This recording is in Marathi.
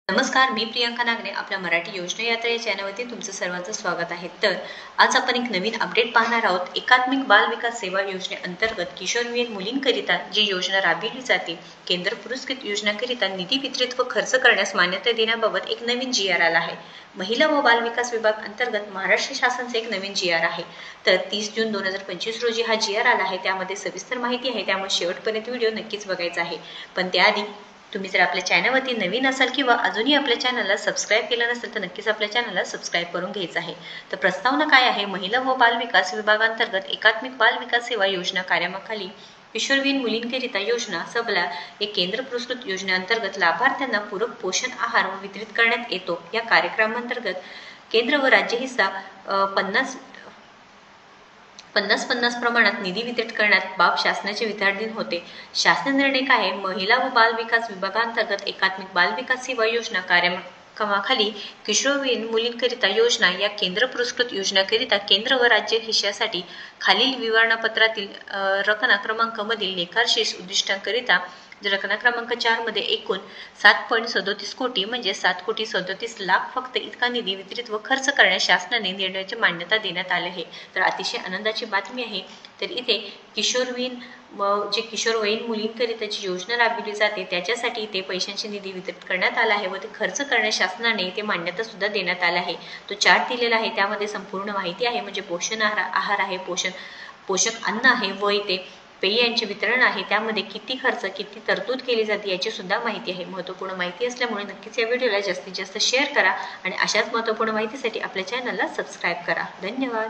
नमस्कार, मी प्रियांका नागरे. आपल्या मराठी योजना यात्रा या चॅनलवरती तुमचं सर्वांचं स्वागत आहे. तर आज आपण एक नवीन अपडेट पाहणार आहोत. एकात्मिक बाल विकास सेवा योजनेअंतर्गत किशोरवयीन मुलींकरिता जी योजना राबविली जाते, केंद्र पुरस्कृत योजनाकरिता निधी वितरित व खर्च करण्यास मान्यता देण्याबाबत एक नवीन GR आला आहे. महिला व बाल विकास विभाग अंतर्गत महाराष्ट्र शासनाचे एक नवीन GR आहे. तर 30 जून 2025 रोजी हा GR आला आहे. त्यामध्ये सविस्तर माहिती आहे, त्यामुळे शेवटपर्यंत व्हिडिओ नक्कीच बघायचा आहे. पण त्याआधी तुम्ही जर आपल्या चॅनलवरती नवीन असाल किंवा अजूनही आपल्या चॅनलला सबस्क्राईब केलं नसेल तर नक्कीच आपल्या चॅनलला सबस्क्राईब करून घ्यायचं आहे. तर प्रस्तावना काय आहे? महिला व बाल विकास विभागांतर्गत एकात्मिक बाल विकास सेवा योजना कार्यामाखाली किशोरवयीन मुलींकरिता योजना सबला एक केंद्र पुरस्कृत योजनेअंतर्गत लाभार्थ्यांना पूरक पोषण आहार वितरित करण्यात येतो. या कार्यक्रमांतर्गत केंद्र व राज्य हिस्सा 50-50 प्रमाणात निधी वितरित करण्यात बाब शासनाचे विचाराधीन होते. शासन निर्णय काय आहे? महिला व बाल विकास विभागांतर्गत एकात्मिक बाल विकास सेवा योजना कार्यक्रमाखाली किशोरवयीन मुलींकरिता योजना या केंद्र पुरस्कृत योजनेकरिता केंद्र व राज्य हिश्श्यासाठी खालील विवरणपत्रातील रकना क्रमांक मधील लेखाशीर्ष उद्दिष्टांकरिता रकना क्रमांक 4 मध्ये एकूण 7.37 कोटी म्हणजे 7,37,00,000 फक्त इतका निधी वितरित व खर्च करण्यास शासनाने निर्णयाची मान्यता देण्यात आली आहे. तर अतिशय आनंदाची बातमी आहे. तर इथे किशोरवयीन मुलींकरिता जी योजना राबविली जाते त्याच्यासाठी इथे पैशांची निधी वितरित करण्यात आला आहे व ते खर्च करण्यास शासनाने ते मान्यता सुद्धा देण्यात आला आहे. तो चार्ट दिलेला आहे, त्यामध्ये संपूर्ण माहिती आहे. म्हणजे पोषण आहार आहे, पोषक अन्न आहे व इथे पेयांचे वितरण आहे. त्यामध्ये किती खर्च, किती तरतूद केली जाते याची सुद्धा माहिती आहे. महत्त्वपूर्ण माहिती असल्यामुळे नक्कीच या व्हिडिओला जास्तीत जास्त शेअर करा आणि अशाच महत्त्वपूर्ण माहितीसाठी आपल्या चॅनलला सबस्क्राईब करा. धन्यवाद.